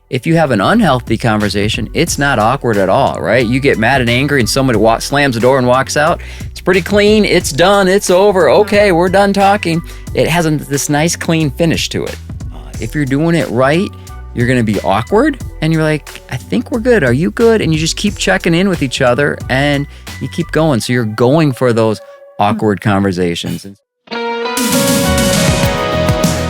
If you have an unhealthy conversation, it's not awkward at all, right? You get mad and angry and somebody slams the door and walks out. It's pretty clean. It's done. It's over. Okay, we're done talking. It has this nice, clean finish to it. If you're doing it right, you're going to be awkward and you're like, I think we're good. Are you good? And you just keep checking in with each other and you keep going. So you're going for those awkward conversations.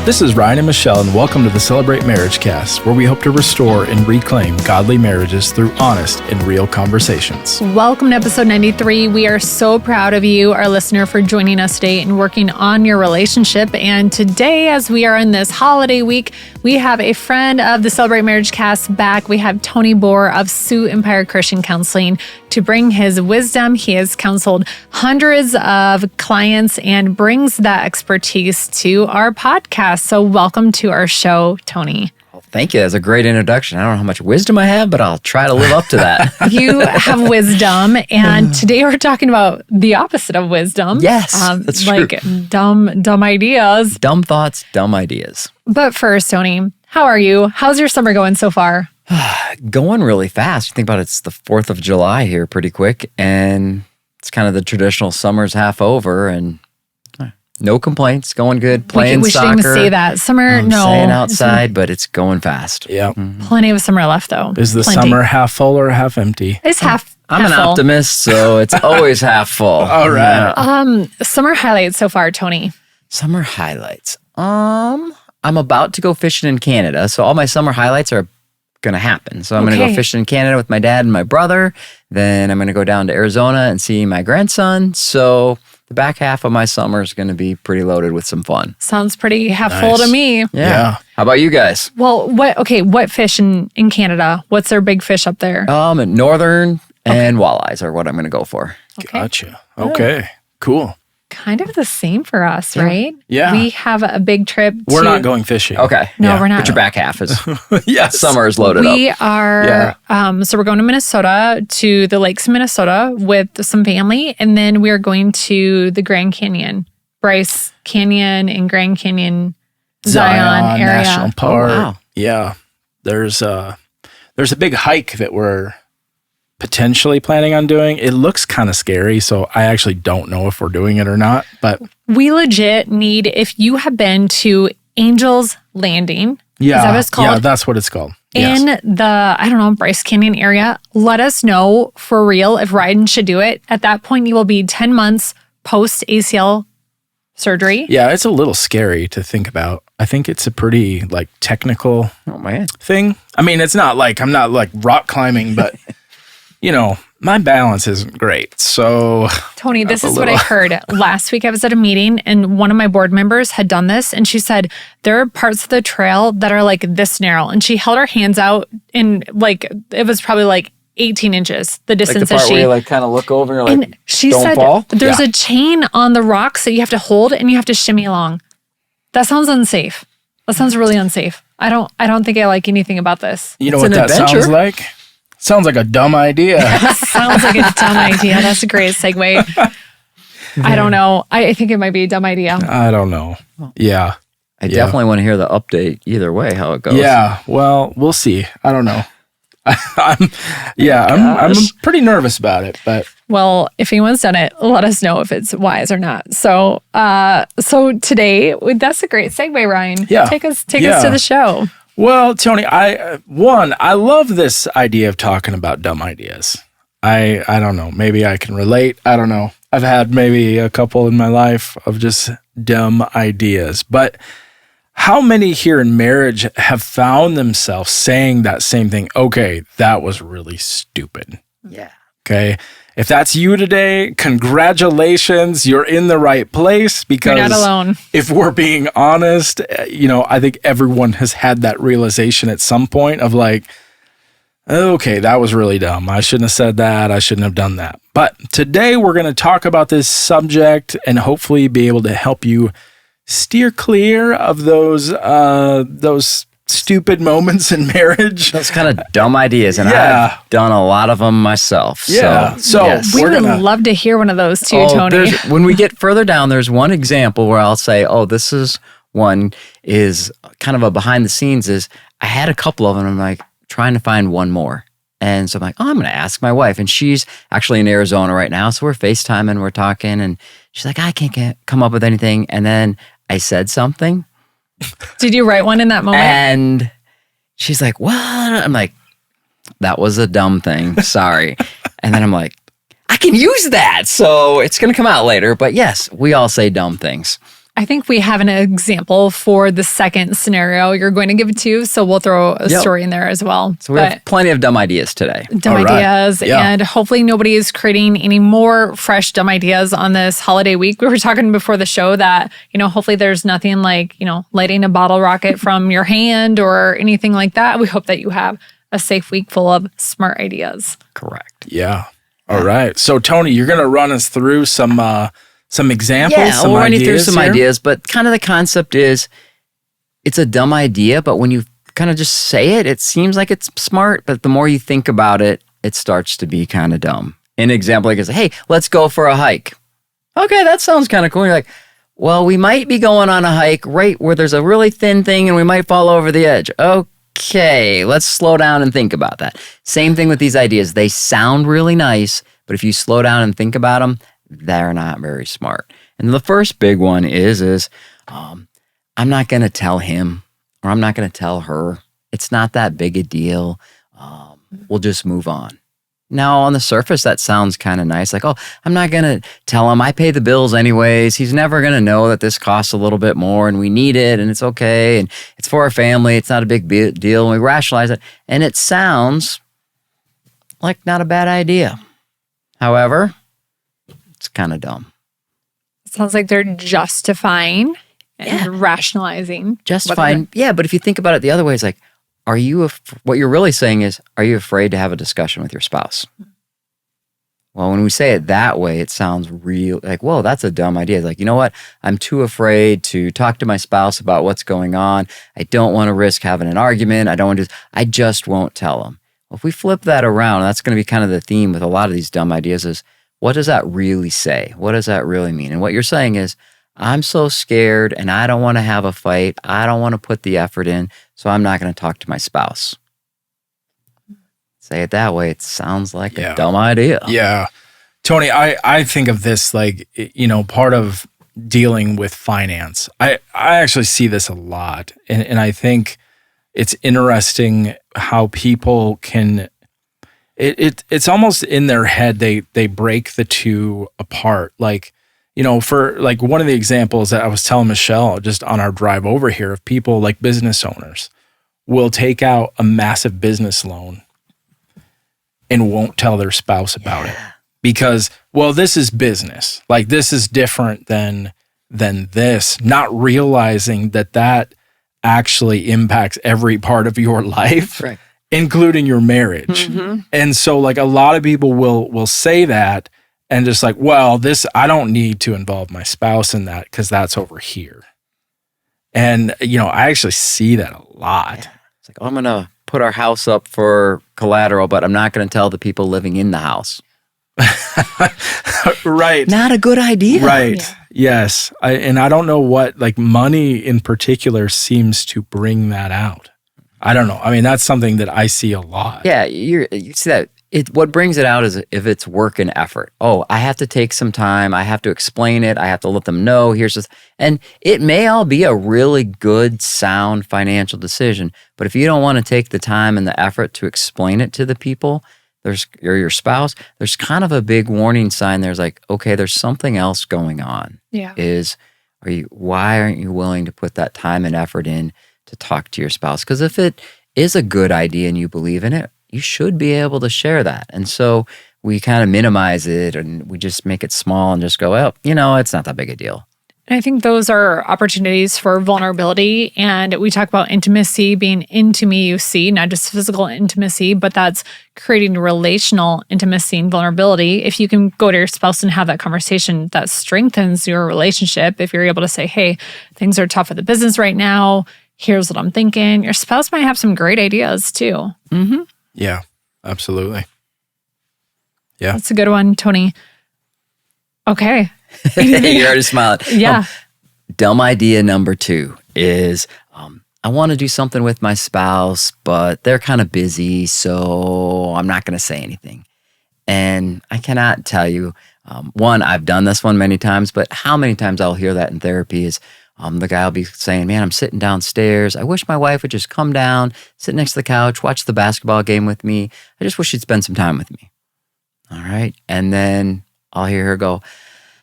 This is Ryan and Michelle, and welcome to the Celebrate MarriageCast, where we hope to restore and reclaim godly marriages through honest and real conversations. Welcome to episode 93. We are so proud of you, our listener, for joining us today and working on your relationship. And today, as we are in this holiday week, we have a friend of the Celebrate MarriageCast back. We have Tony Boer of Sioux Empire Christian Counseling to bring his wisdom. He has counseled hundreds of clients and brings that expertise to our podcast. So welcome to our show, Tony. Well, thank you. That's a great introduction. I don't know how much wisdom I have, but I'll try to live up to that. You have wisdom, and today we're talking about the opposite of wisdom. Yes, that's like true. Dumb ideas. Dumb thoughts, dumb ideas. But first, Tony, how are you? How's your summer going so far? Going really fast. You think about it, it's the 4th of July here pretty quick, and it's kind of the traditional summer's half over, and no complaints, going good, playing we soccer. We shouldn't even say that. Summer, no. Staying outside, but it's going fast. Yeah. Plenty of summer left, though. Is the summer half full or half empty? It's half I'm an full. optimist, so it's always half full. All right. Yeah. Summer highlights so far, Tony. Summer highlights. I'm about to go fishing in Canada, so all my summer highlights are going to happen. So I'm going to go fishing in Canada with my dad and my brother. Then I'm going to go down to Arizona and see my grandson. So the back half of my summer is going to be pretty loaded with some fun. Sounds pretty half full to me. Yeah. How about you guys? Well, what fish in Canada? What's their big fish up there? Northern and walleyes are what I'm going to go for. Okay. Gotcha. Okay. Cool. Kind of the same for us, right? Yeah. We have a big trip We're not going fishing. Okay. No, we're not. But your back half is Yes. summer is loaded up. We are, so we're going to Minnesota, to the lakes in Minnesota with some family. And then we're going to the Grand Canyon, Bryce Canyon and Grand Canyon, Zion area. National Park. Oh, wow. Yeah. There's a big hike that we're potentially planning on doing. It looks kind of scary, so I actually don't know if we're doing it or not. But we legit need, if you have been to Angel's Landing, is that what it's called? Yeah, that's what it's called. In the, Bryce Canyon area, let us know for real if Ryden should do it. At that point, you will be 10 months post ACL surgery. Yeah, it's a little scary to think about. I think it's a pretty technical thing. I mean, it's not like I'm not rock climbing, but my balance isn't great. So Tony, this is what I heard. Last week I was at a meeting and one of my board members had done this, and she said there are parts of the trail that are this narrow, and she held her hands out and it was probably 18 inches, the distance the part where you kind of look over and you're she don't said fall? There's a chain on the rocks that you have to hold and you have to shimmy along. That sounds unsafe. That sounds really unsafe. I don't think I like anything about this. You know It's what an that adventure. sounds like? Sounds like a dumb idea. Sounds like a dumb idea. That's a great segue. I don't know. I think it might be a dumb idea. I don't know. Yeah. I definitely want to hear the update either way, how it goes. Yeah. Well, we'll see. I don't know. I'm pretty nervous about it, but Well, if anyone's done it, let us know if it's wise or not. So today, that's a great segue, Ryan. Yeah. Take us to the show. well, Tony, I love this idea of talking about dumb ideas. I don't know. Maybe I can relate. I don't know. I've had maybe a couple in my life of just dumb ideas, but how many here in marriage have found themselves saying that same thing? Okay, that was really stupid. Yeah. Okay. If that's you today, congratulations. You're in the right place, because You're not alone. If we're being honest, I think everyone has had that realization at some point of okay, that was really dumb. I shouldn't have said that. I shouldn't have done that. But today we're going to talk about this subject and hopefully be able to help you steer clear of those stupid moments in marriage. Those kind of dumb ideas, and I've done a lot of them myself. Yeah. So yes. We would love to hear one of those too, Tony. When we get further down, there's one example where I'll say, this is one is kind of a behind the scenes is I had a couple of them. I'm like trying to find one more. And so I'm like, oh, I'm going to ask my wife. And she's actually in Arizona right now. So we're FaceTiming, we're talking. And she's like, I can't come up with anything. And then I said something. Did you write one in that moment? And she's like, what? I'm like, that was a dumb thing. Sorry. And then I'm like, I can use that. So it's going to come out later. But yes, we all say dumb things. I think we have an example for the second scenario you're going to give it to. So we'll throw a story in there as well. So we have plenty of dumb ideas today. Dumb ideas. Yeah. And hopefully nobody is creating any more fresh dumb ideas on this holiday week. We were talking before the show that, hopefully there's nothing like, lighting a bottle rocket from your hand or anything like that. We hope that you have a safe week full of smart ideas. Correct. Yeah. All right. So Tony, you're going to run us through some examples. Yeah, we'll run you through some ideas, but kind of the concept is it's a dumb idea, but when you kind of just say it, it seems like it's smart, but the more you think about it, it starts to be kind of dumb. An example like is, hey, let's go for a hike. Okay, that sounds kind of cool. You're like, well, we might be going on a hike right where there's a really thin thing and we might fall over the edge. Okay, let's slow down and think about that. Same thing with these ideas. They sound really nice, but if you slow down and think about them, they're not very smart. And the first big one is I'm not going to tell him or I'm not going to tell her. It's not that big a deal. We'll just move on. Now, on the surface, that sounds kind of nice. Like, oh, I'm not going to tell him. I pay the bills anyways. He's never going to know that this costs a little bit more and we need it and it's okay. And it's for our family. It's not a big deal. And we rationalize it. And it sounds like not a bad idea. However, it's kind of dumb. It sounds like they're justifying and rationalizing. Justifying, yeah. But if you think about it the other way, it's like, what you're really saying is, are you afraid to have a discussion with your spouse? Well, when we say it that way, it sounds real like, whoa, that's a dumb idea. It's like, you know what? I'm too afraid to talk to my spouse about what's going on. I don't want to risk having an argument. I just won't tell them. Well, if we flip that around, that's going to be kind of the theme with a lot of these dumb ideas is, what does that really say? What does that really mean? And what you're saying is, I'm so scared and I don't want to have a fight. I don't want to put the effort in, so I'm not going to talk to my spouse. Say it that way, it sounds like a dumb idea. Yeah. Tony, I think of this like, part of dealing with finance. I actually see this a lot. And I think it's interesting how people can... It's almost in their head, they break the two apart. Like, for like one of the examples that I was telling Michelle just on our drive over here of people like business owners will take out a massive business loan and won't tell their spouse about it because, well, this is business. Like this is different than this, not realizing that actually impacts every part of your life. Right. Including your marriage. Mm-hmm. And so like a lot of people will say that and just like, well, I don't need to involve my spouse in that because that's over here. And, I actually see that a lot. Yeah. It's like, oh, I'm going to put our house up for collateral, but I'm not going to tell the people living in the house. Right. Not a good idea. Right. Yeah. Yes. I don't know what, like money in particular seems to bring that out. I don't know. I mean, that's something that I see a lot. Yeah, you see that. What brings it out is if it's work and effort. Oh, I have to take some time. I have to explain it. I have to let them know. And it may all be a really good, sound financial decision. But if you don't want to take the time and the effort to explain it to the people, or your spouse, there's kind of a big warning sign. There's like, okay, there's something else going on. Yeah. Why aren't you willing to put that time and effort in to talk to your spouse? Because if it is a good idea and you believe in it, you should be able to share that. And so we kind of minimize it and we just make it small and just go, well, it's not that big a deal. And I think those are opportunities for vulnerability. And we talk about intimacy being into me, you see, not just physical intimacy, but that's creating relational intimacy and vulnerability. If you can go to your spouse and have that conversation, that strengthens your relationship. If you're able to say, hey, things are tough at the business right now. Here's what I'm thinking. Your spouse might have some great ideas too. Mm-hmm. Yeah, absolutely. Yeah. That's a good one, Tony. Okay. You're already smiling. Yeah. Dumb idea number 2 is I want to do something with my spouse, but they're kind of busy, so I'm not going to say anything. And I cannot tell you, one, I've done this one many times, but how many times I'll hear that in therapy is the guy will be saying, man, I'm sitting downstairs. I wish my wife would just come down, sit next to the couch, watch the basketball game with me. I just wish she'd spend some time with me. All right. And then I'll hear her go,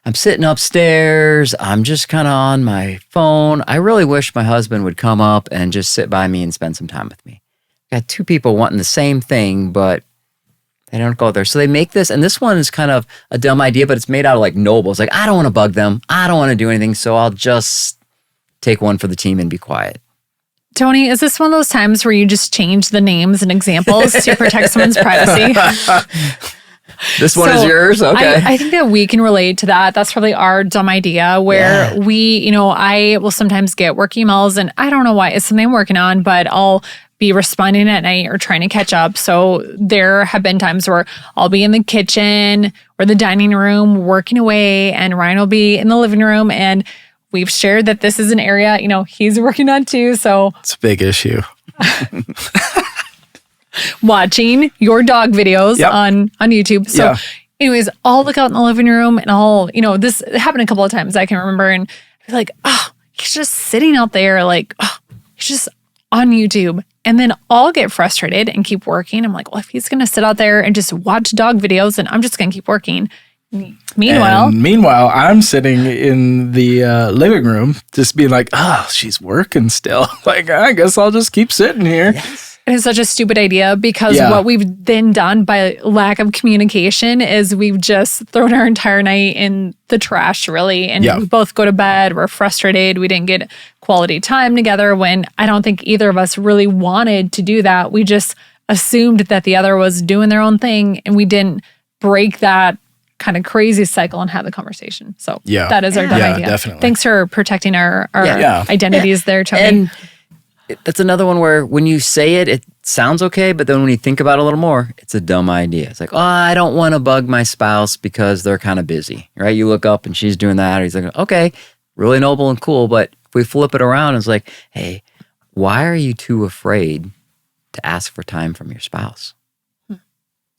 I'm sitting upstairs. I'm just kind of on my phone. I really wish my husband would come up and just sit by me and spend some time with me. Got two people wanting the same thing, but they don't go there. So they make this, and this one is kind of a dumb idea, but it's made out of like noble. It's like, I don't want to bug them. I don't want to do anything, so I'll just take one for the team and be quiet. Tony, is this one of those times where you just change the names and examples to protect someone's privacy? This one is yours? Okay. I think that we can relate to that. That's probably our dumb idea where I will sometimes get work emails and I don't know why. It's something I'm working on, but I'll be responding at night or trying to catch up. So there have been times where I'll be in the kitchen or the dining room working away and Ryan will be in the living room, and we've shared that this is an area, he's working on too. So it's a big issue. Watching your dog videos on YouTube. So anyways, I'll look out in the living room and I'll, this happened a couple of times I can remember, and I'd be like, oh, he's just sitting out there like, oh, he's just on YouTube. And then I'll get frustrated and keep working. I'm like, well, if he's going to sit out there and just watch dog videos, then I'm just going to keep working. Meanwhile, I'm sitting in the living room just being like, oh, she's working still. Like, I guess I'll just keep sitting here. Yes. It is such a stupid idea because what we've then done by lack of communication is we've just thrown our entire night in the trash, really. And we both go to bed. We're frustrated. We didn't get quality time together when I don't think either of us really wanted to do that. We just assumed that the other was doing their own thing, and we didn't break that kind of crazy cycle and have the conversation. So that is our dumb idea. Definitely. Thanks for protecting our identities there, Tony. And that's another one where when you say it, it sounds okay, but then when you think about it a little more, it's a dumb idea. It's like, oh, I don't want to bug my spouse because they're kind of busy, right? You look up and she's doing that. Or he's like, okay, really noble and cool. But if we flip it around, it's like, hey, why are you too afraid to ask for time from your spouse?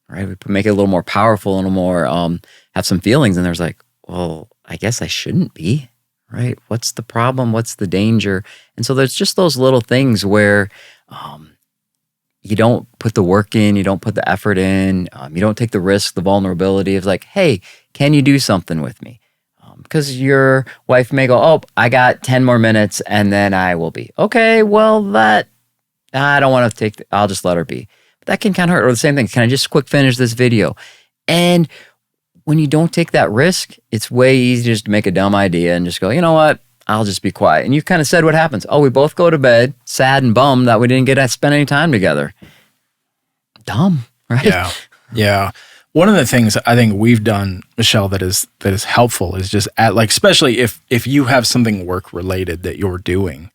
Right? We make it a little more powerful, a little more, have some feelings. And there's like, well, I guess I shouldn't be. Right? What's the problem? What's the danger? And so there's just those little things where you don't put the work in, you don't put the effort in, you don't take the risk, the vulnerability of like, hey, can you do something with me? Because your wife may go, oh, I got 10 more minutes and then I will be. Okay, well, I don't want to I'll just let her be. But that can kind of hurt. Or the same thing, can I just quick finish this video? And when you don't take that risk, it's way easier just to make a dumb idea and just go, you know what? I'll just be quiet. And you kind of said what happens. Oh, we both go to bed sad and bummed that we didn't get to spend any time together. Dumb, right? Yeah. One of the things I think we've done, Michelle, that is helpful is just especially if you have something work related that you're doing,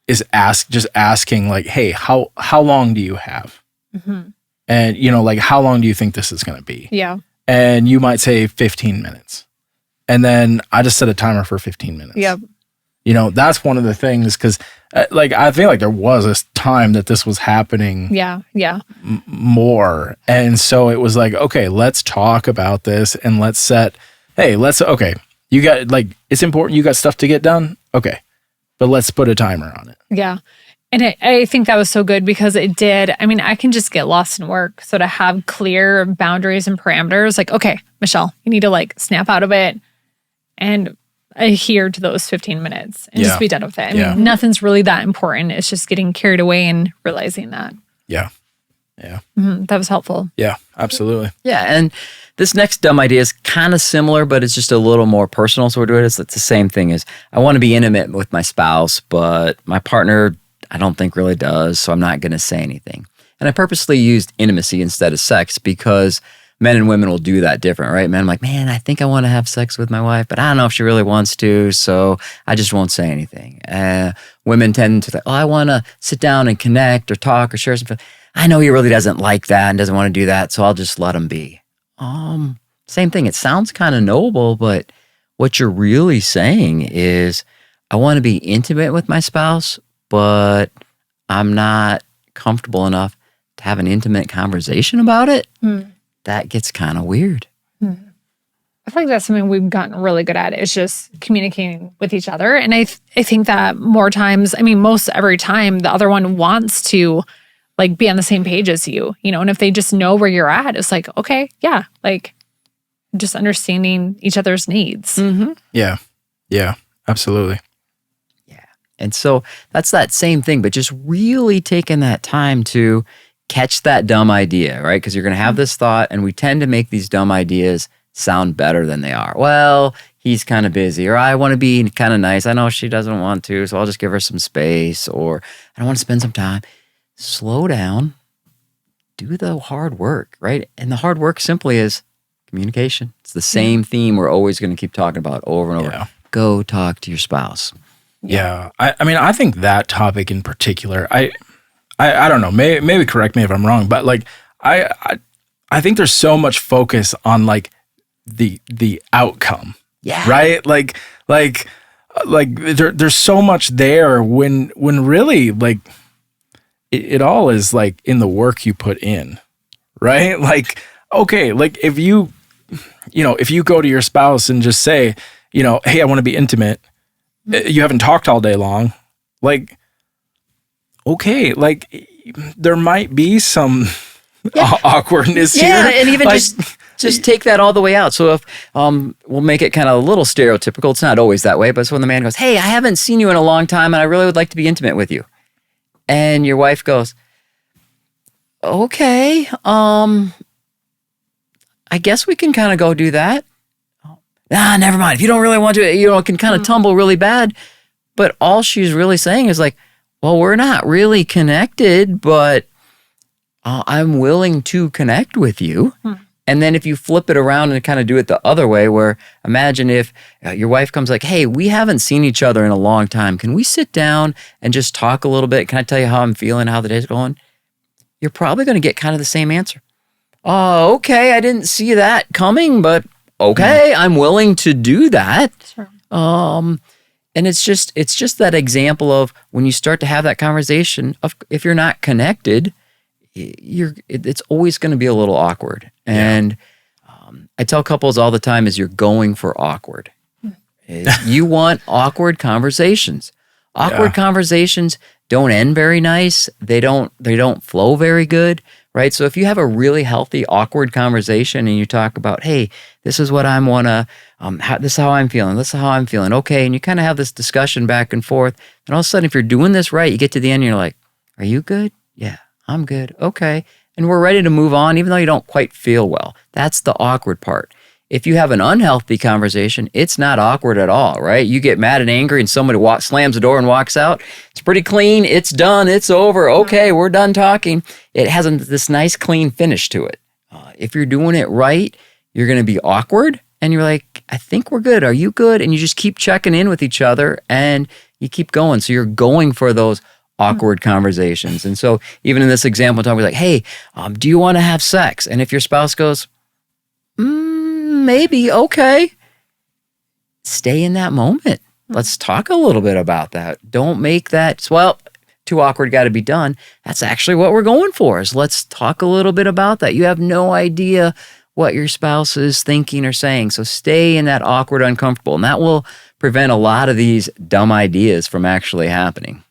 is asking like, hey, how long do you have? Mm-hmm. And how long do you think this is going to be? Yeah. And you might say 15 minutes. And then I just set a timer for 15 minutes. Yep. That's one of the things because I feel like there was this time that this was happening more. And so it was like, okay, let's talk about this and you got it's important. You got stuff to get done. Okay. But let's put a timer on it. Yeah. And I think that was so good because it did. I mean, I can just get lost in work. So to have clear boundaries and parameters, like, okay, Michelle, you need to snap out of it and adhere to those 15 minutes and just be done with it. I mean, nothing's really that important. It's just getting carried away and realizing that. Yeah. That was helpful. Yeah, absolutely. Yeah. And this next dumb idea is kind of similar, but it's just a little more personal. So we're doing it. It's the same thing as I want to be intimate with my spouse, but my partner I don't think really does, so I'm not going to say anything. And I purposely used intimacy instead of sex because men and women will do that different, right? Men, I'm like, man, I think I want to have sex with my wife, but I don't know if she really wants to, so I just won't say anything. Women tend to think, oh, I want to sit down and connect or talk or share something. I know he really doesn't like that and doesn't want to do that, so I'll just let him be. Same thing. It sounds kind of noble, but what you're really saying is, I want to be intimate with my spouse, but I'm not comfortable enough to have an intimate conversation about it, that gets kind of weird. I feel like that's something we've gotten really good at. It's just communicating with each other. And I think that more times, I mean, most every time the other one wants to like be on the same page as you, and if they just know where you're at, it's like, okay, yeah, like just understanding each other's needs. Yeah. Yeah, absolutely. Yeah. And so that's that same thing, but just really taking that time to catch that dumb idea, right? Because you're going to have this thought, and we tend to make these dumb ideas sound better than they are. Well, he's kind of busy, or I want to be kind of nice. I know she doesn't want to, so I'll just give her some space, or I don't want to spend some time. Slow down, do the hard work, right? And the hard work simply is communication. It's the same theme we're always going to keep talking about over and over. Yeah. Go talk to your spouse. Yeah. I mean, I think that topic in particular, I don't know, maybe correct me if I'm wrong, but like, I think there's so much focus on like the outcome. Yeah. Right? Like there's so much there when really like it all is like in the work you put in, right? Like, okay, like if you go to your spouse and just say, hey, I want to be intimate. You haven't talked all day long. Like, okay, like there might be some awkwardness here. Yeah, and even like, just take that all the way out. So if we'll make it kind of a little stereotypical. It's not always that way, but it's when the man goes, hey, I haven't seen you in a long time, and I really would like to be intimate with you. And your wife goes, okay, I guess we can kind of go do that. Never mind. If you don't really want to, it can kind of tumble really bad. But all she's really saying is like, well, we're not really connected, but I'm willing to connect with you. And then if you flip it around and kind of do it the other way, where imagine if your wife comes like, hey, we haven't seen each other in a long time. Can we sit down and just talk a little bit? Can I tell you how I'm feeling, how the day's going? You're probably going to get kind of the same answer. Oh, okay. I didn't see that coming, but okay, I'm willing to do that. Sure. And it's just that example of when you start to have that conversation of if you're not connected, it's always going to be a little awkward. And I tell couples all the time is you're going for awkward. You want awkward conversations. Awkward conversations don't end very nice. They don't flow very good, right? So if you have a really healthy awkward conversation and you talk about, hey, this is what I want to, this is how I'm feeling. This is how I'm feeling. Okay, and you kind of have this discussion back and forth. And all of a sudden, if you're doing this right, you get to the end and you're like, are you good? Yeah, I'm good. Okay. And we're ready to move on, even though you don't quite feel well. That's the awkward part. If you have an unhealthy conversation, it's not awkward at all, right? You get mad and angry and somebody slams the door and walks out. It's pretty clean. It's done. It's over. Okay, we're done talking. It has this nice, clean finish to it. If you're doing it right, you're going to be awkward. And you're like, I think we're good. Are you good? And you just keep checking in with each other and you keep going. So you're going for those awkward conversations. And so even in this example, talking like, hey, do you want to have sex? And if your spouse goes, maybe, okay. Stay in that moment. Let's talk a little bit about that. Don't make that, well, too awkward, got to be done. That's actually what we're going for is let's talk a little bit about that. You have no idea what your spouse is thinking or saying. So stay in that awkward, uncomfortable. And that will prevent a lot of these dumb ideas from actually happening.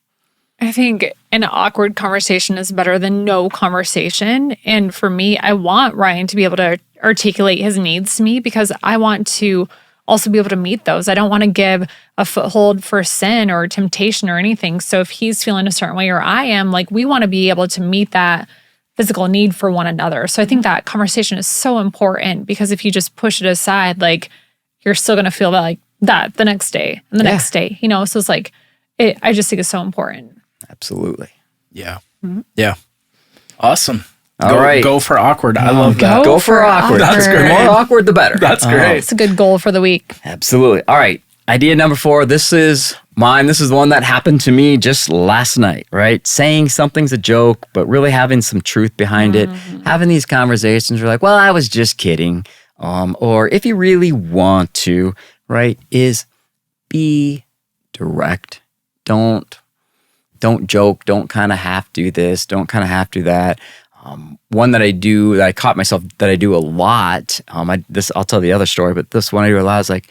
I think an awkward conversation is better than no conversation. And for me, I want Ryan to be able to articulate his needs to me because I want to also be able to meet those. I don't want to give a foothold for sin or temptation or anything. So if he's feeling a certain way or I am, like we want to be able to meet that physical need for one another. So I think that conversation is so important because if you just push it aside, like you're still going to feel like that the next day and the next day, so it's like, I just think it's so important. Absolutely. Yeah. Yeah. Awesome. All right. Go for awkward. I love that. Go for awkward. That's great. The more awkward, the better. That's great. It's a good goal for the week. Absolutely. All right. Idea number 4. This is mine. This is the one that happened to me just last night, right? Saying something's a joke, but really having some truth behind it. Having these conversations where like, well, I was just kidding. Or if you really want to, right, is be direct. Don't joke. Don't kind of half do this. Don't kind of half do that. One that I caught myself that I do a lot. I'll tell the other story, but this one I do a lot is like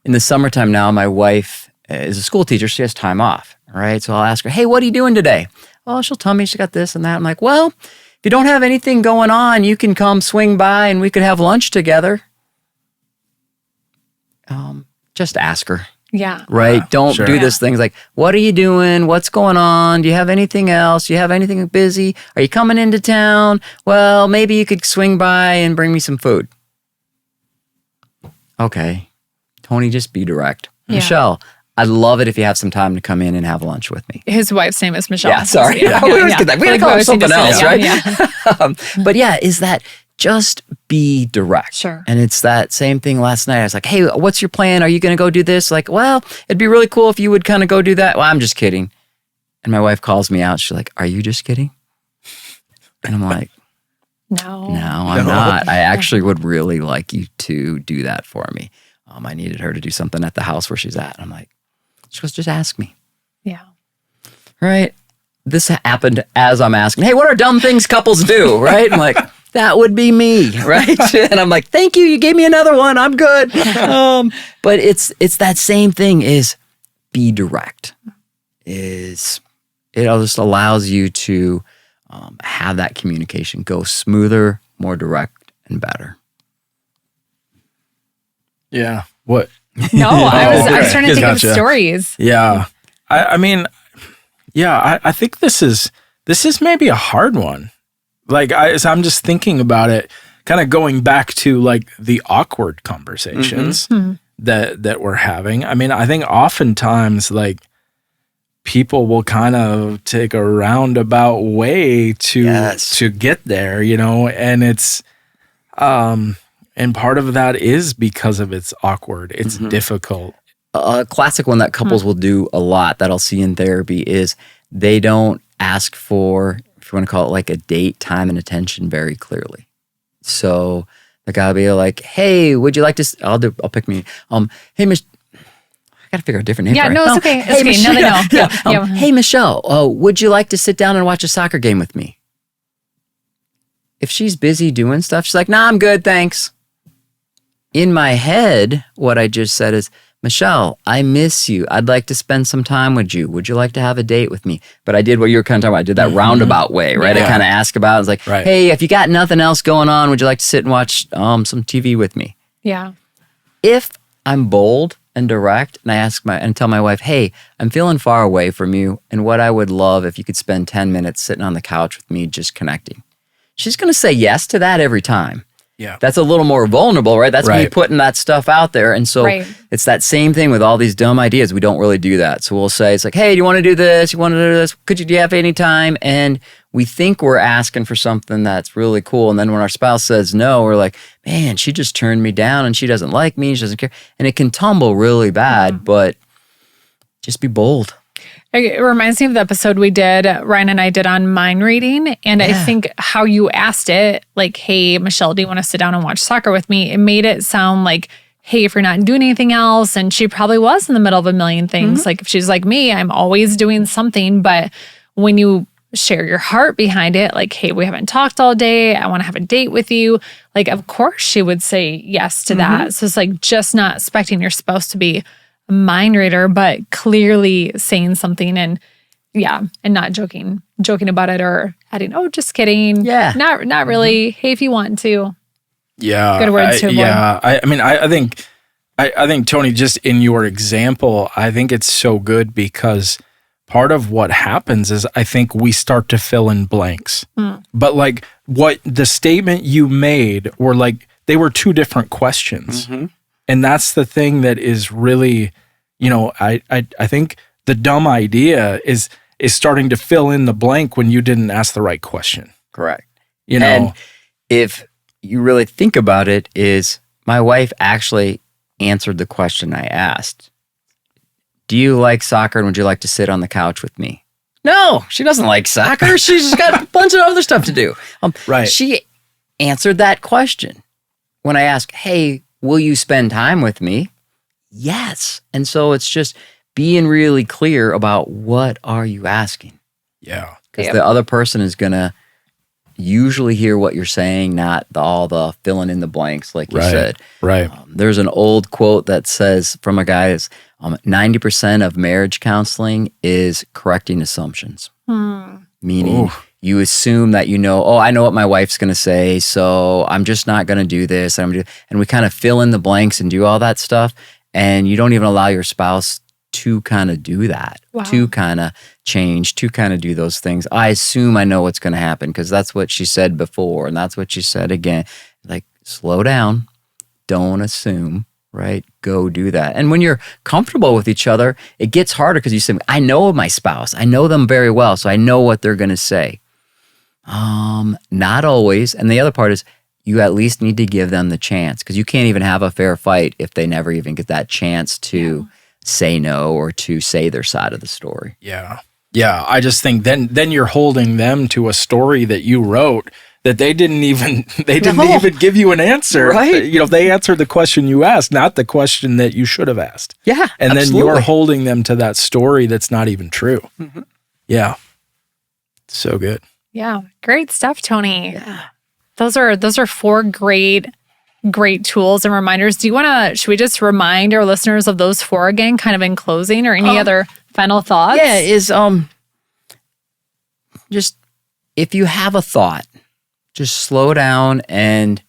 in the summertime now, my wife is a school teacher. She has time off, right? So I'll ask her, hey, what are you doing today? Well, she'll tell me she got this and that. I'm like, well, if you don't have anything going on, you can come swing by and we could have lunch together. Just ask her. Yeah. Right? Don't do this thing like, what are you doing? What's going on? Do you have anything else? Do you have anything busy? Are you coming into town? Well, maybe you could swing by and bring me some food. Okay. Tony, just be direct. Yeah. Michelle, I'd love it if you have some time to come in and have lunch with me. His wife's name is Michelle. Yeah, sorry. We always get that. We gotta call her something else, right? Yeah. But yeah, is that just be direct. Sure. And it's that same thing last night. I was like, hey, what's your plan? Are you going to go do this? Like, well, it'd be really cool if you would kind of go do that. Well, I'm just kidding. And my wife calls me out. She's like, are you just kidding? And I'm like, no, I'm not. I actually would really like you to do that for me. I needed her to do something at the house where she's at. And I'm like, she goes, just ask me. Yeah. Right. This happened as I'm asking, hey, what are dumb things couples do? Right. I'm like, that would be me, right? And I'm like, thank you. You gave me another one. I'm good. But it's that same thing is be direct. It just allows you to have that communication go smoother, more direct, and better. Yeah. What? No, I was trying to think of stories. Yeah. I mean, I think this is maybe a hard one. Like as I'm just thinking about it, kind of going back to like the awkward conversations that we're having. I mean, I think oftentimes like people will kind of take a roundabout way to get there, you know, and it's and part of that is because of it's awkward. It's difficult. A classic one that couples will do a lot that I'll see in therapy is they don't ask for, if you want to call it like a date, time, and attention very clearly. So the guy will be like, hey, would you like to, I'll pick me. Hey, Miss, I got to figure out a different name. Yeah, no, it's okay. Hey, it's okay. No, they know. Hey, Michelle, would you like to sit down and watch a soccer game with me? If she's busy doing stuff, she's like, nah, I'm good, thanks. In my head, what I just said is, Michelle, I miss you. I'd like to spend some time with you. Would you like to have a date with me? But I did what you were kind of talking about. I did that roundabout way, right? Yeah. I kind of asked about it. It's like, hey, if you got nothing else going on, would you like to sit and watch some TV with me? Yeah. If I'm bold and direct and I ask and tell my wife, hey, I'm feeling far away from you, and what I would love if you could spend 10 minutes sitting on the couch with me just connecting. She's going to say yes to that every time. Yeah. That's a little more vulnerable, right? That's me putting that stuff out there. And so it's that same thing with all these dumb ideas. We don't really do that. So we'll say, it's like, hey, do you want to do this? You want to do this? Do you have any time? And we think we're asking for something that's really cool. And then when our spouse says no, we're like, man, she just turned me down and she doesn't like me. She doesn't care. And it can tumble really bad, but just be bold. It reminds me of the episode we did, Ryan and I did on mind reading. And I think how you asked it, like, hey, Michelle, do you want to sit down and watch soccer with me? It made it sound like, hey, if you're not doing anything else, and she probably was in the middle of a million things. Like if she's like me, I'm always doing something. But when you share your heart behind it, like, hey, we haven't talked all day. I want to have a date with you. Like, of course she would say yes to that. So it's like just not expecting you're supposed to be mind reader, but clearly saying something and not joking about it or adding, oh, just kidding. Yeah. Not really. Hey, if you want to. Yeah. Good words to avoid. Yeah. I mean, I think Tony, just in your example, I think it's so good because part of what happens is I think we start to fill in blanks. But like what the statement you made were like, they were two different questions. And that's the thing that is really, you know, I think the dumb idea is starting to fill in the blank when you didn't ask the right question. Correct. You know, and if you really think about it, is my wife actually answered the question I asked. Do you like soccer and would you like to sit on the couch with me? No, she doesn't like soccer. She's got a bunch of other stuff to do. She answered that question. When I asked, hey, will you spend time with me? Yes. And so it's just being really clear about what are you asking. Yeah. Because the other person is going to usually hear what you're saying, not all the filling in the blanks, like you said. Right. There's an old quote that says from a guy, 90% of marriage counseling is correcting assumptions. Meaning you assume that I know what my wife's going to say, so I'm just not going to do this. And we kind of fill in the blanks and do all that stuff. And you don't even allow your spouse to kind of do that, to kind of change, to kind of do those things. I assume I know what's going to happen because that's what she said before and that's what she said again. Like, slow down. Don't assume, right? Go do that. And when you're comfortable with each other, it gets harder because you say, I know my spouse. I know them very well, so I know what they're going to say. Not always. And the other part is you at least need to give them the chance because you can't even have a fair fight if they never even get that chance to say no or to say their side of the story. Yeah. Yeah. I just think then you're holding them to a story that you wrote that they didn't even give you an answer. Right. They answered the question you asked, not the question that you should have asked. Yeah. And absolutely. then you're holding them to that story that's not even true. Mm-hmm. Yeah. So good. Yeah. Great stuff, Tony. Yeah. Those are 4 great tools and reminders. Should we just remind our listeners of those 4 again, kind of in closing, or any other final thoughts? Yeah, is just if you have a thought, just slow down and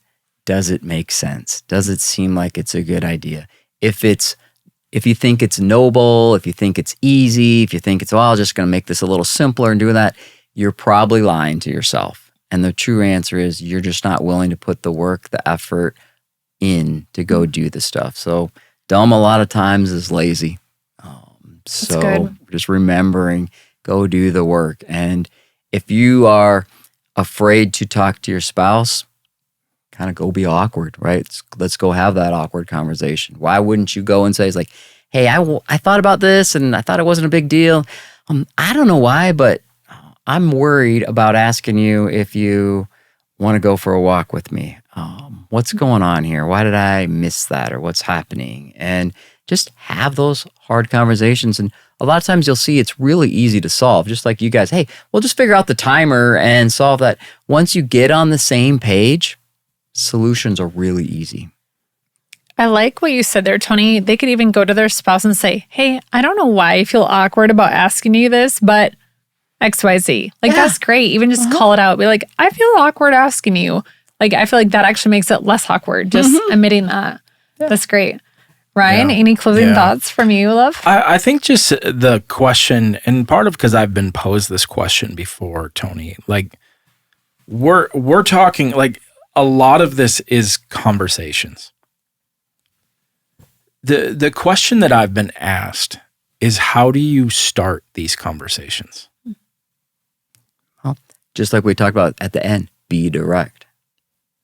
does it make sense? Does it seem like it's a good idea? If you think it's noble, if you think it's easy, if you think it's, I'm just going to make this a little simpler and do that, you're probably lying to yourself. And the true answer is you're just not willing to put the work, the effort in to go do the stuff. So dumb a lot of times is lazy. So just remembering, go do the work. And if you are afraid to talk to your spouse, kind of go be awkward, right? Let's go have that awkward conversation. Why wouldn't you go and say, it's like, hey, I thought about this and I thought it wasn't a big deal. I don't know why, but I'm worried about asking you if you want to go for a walk with me. What's going on here? Why did I miss that, or what's happening? And just have those hard conversations. And a lot of times you'll see it's really easy to solve. Just like you guys, hey, we'll just figure out the timer and solve that. Once you get on the same page, solutions are really easy. I like what you said there, Tony. They could even go to their spouse and say, hey, I don't know why I feel awkward about asking you this, but XYZ. That's great. Even just call it out. Be like, I feel awkward asking you. Like, I feel like that actually makes it less awkward, just admitting that. Yeah. That's great. Ryan, any closing thoughts from you, love? I think just the question, and part of because I've been posed this question before, Tony, like we're talking, like a lot of this is conversations. The question that I've been asked is, how do you start these conversations? Well, just like we talked about at the end, be direct,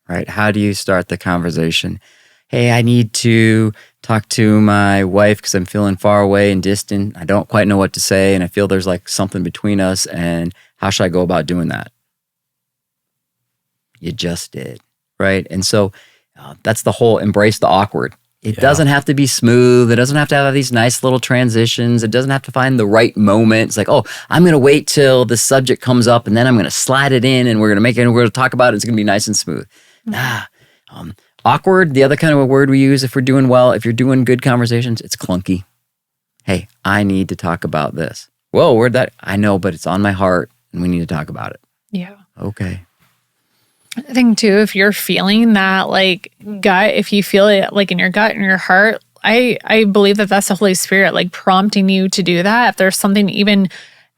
right? How do you start the conversation? Hey, I need to talk to my wife because I'm feeling far away and distant. I don't quite know what to say, and I feel there's like something between us, and how should I go about doing that? You just did, right? And so that's the whole embrace the awkward. It doesn't have to be smooth. It doesn't have to have these nice little transitions. It doesn't have to find the right moment. It's like, oh, I'm going to wait till the subject comes up and then I'm going to slide it in and we're going to make it and we're going to talk about it. It's going to be nice and smooth. Awkward, the other kind of a word we use if we're doing well, if you're doing good conversations, it's clunky. Hey, I need to talk about this. Whoa, where'd that? I know, but it's on my heart and we need to talk about it. Yeah. Okay. I think too, if you're feeling that like gut, if you feel it like in your gut and your heart, I believe that that's the Holy Spirit like prompting you to do that. If there's something even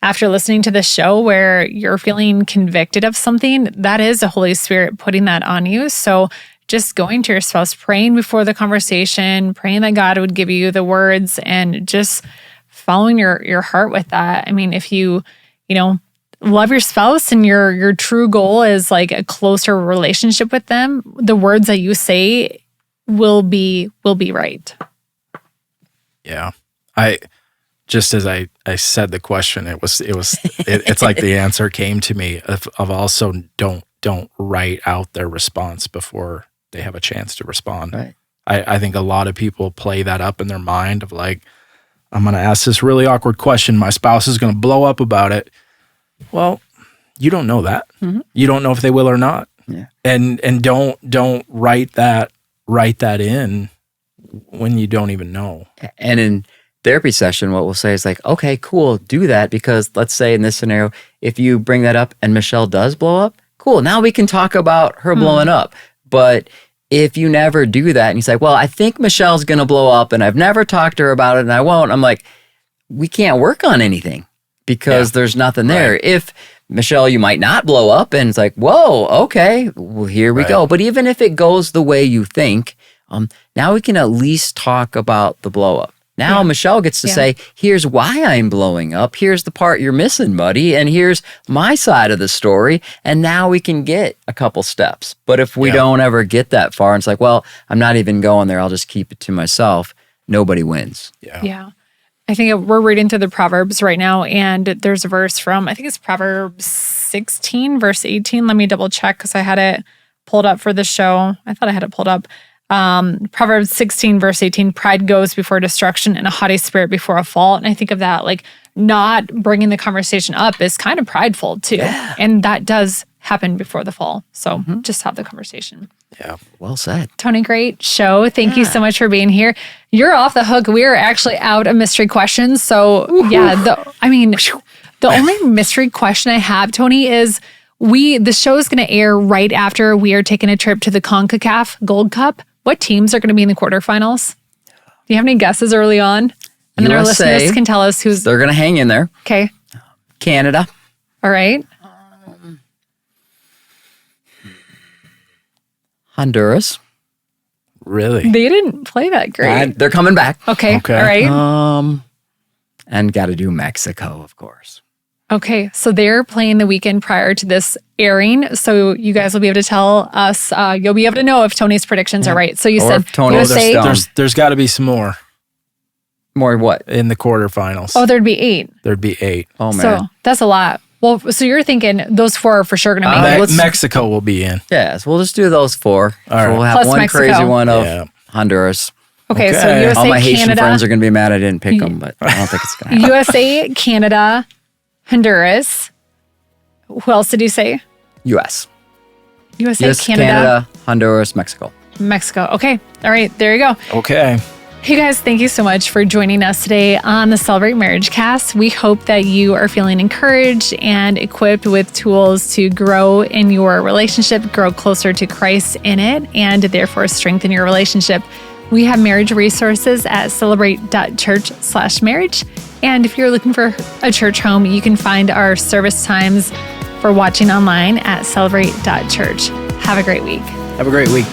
after listening to the show where you're feeling convicted of something, that is the Holy Spirit putting that on you. So just going to your spouse, praying before the conversation, praying that God would give you the words and just following your heart with that. I mean, if you love your spouse and your true goal is like a closer relationship with them, the words that you say will be right. Yeah. Just as I said the question, it's like the answer came to me of also don't write out their response before they have a chance to respond. Right. I think a lot of people play that up in their mind of like, I'm going to ask this really awkward question. My spouse is going to blow up about it. Well, you don't know that. You don't know if they will or not. Yeah. And don't write that in when you don't even know. And in therapy session, what we'll say is like, okay, cool, do that, because let's say in this scenario, if you bring that up and Michelle does blow up, cool, now we can talk about her blowing up. But if you never do that and you say, well, I think Michelle's going to blow up and I've never talked to her about it and I won't, I'm like, we can't work on anything because there's nothing there. Right. If Michelle, you might not blow up and it's like, whoa, okay, well, here we go. But even if it goes the way you think, now we can at least talk about the blow up. Now Michelle gets to say, here's why I'm blowing up. Here's the part you're missing, buddy. And here's my side of the story. And now we can get a couple steps. But if we don't ever get that far, and it's like, well, I'm not even going there. I'll just keep it to myself. Nobody wins. Yeah. I think we're reading through the Proverbs right now, and there's a verse from, I think it's Proverbs 16, verse 18. Let me double check because I had it pulled up for the show. I thought I had it pulled up. Proverbs 16, verse 18, pride goes before destruction and a haughty spirit before a fall. And I think of that, like not bringing the conversation up is kind of prideful too. Yeah. And that does happen before the fall. So just have the conversation. Yeah. Well said. Tony, great show. Thank you so much for being here. You're off the hook. We are actually out of mystery questions. So the only mystery question I have, Tony, is the show is going to air right after we are taking a trip to the CONCACAF Gold Cup. What teams are going to be in the quarterfinals? Do you have any guesses early on? And then our listeners can tell us who's... They're going to hang in there. Okay. Canada. All right. Honduras. Really? They didn't play that great. They're coming back. Okay. All right. And got to do Mexico, of course. Okay, so they're playing the weekend prior to this airing, so you guys will be able to tell us. You'll be able to know if Tony's predictions are right. So you said USA. There's got to be some more. More what? In the quarterfinals. Oh, there'd be 8. There'd be 8. Oh, man. So that's a lot. Well, so you're thinking those 4 are for sure going to make it. Mexico will be in. Yeah, so we'll just do those 4. All right. So we'll have Plus one Mexico. crazy one of Honduras. Okay, so USA, all my Haitian Canada. friends are going to be mad I didn't pick them, but I don't think it's going to happen. USA, Canada, Honduras. Who else did you say? U.S. USA, Canada, Honduras, Mexico. Mexico. Okay. All right. There you go. Okay. Hey guys, thank you so much for joining us today on the Celebrate MarriageCast. We hope that you are feeling encouraged and equipped with tools to grow in your relationship, grow closer to Christ in it, and therefore strengthen your relationship. We have marriage resources at Celebrate.church/marriage. And if you're looking for a church home, you can find our service times for watching online at Celebrate.church. Have a great week. Have a great week.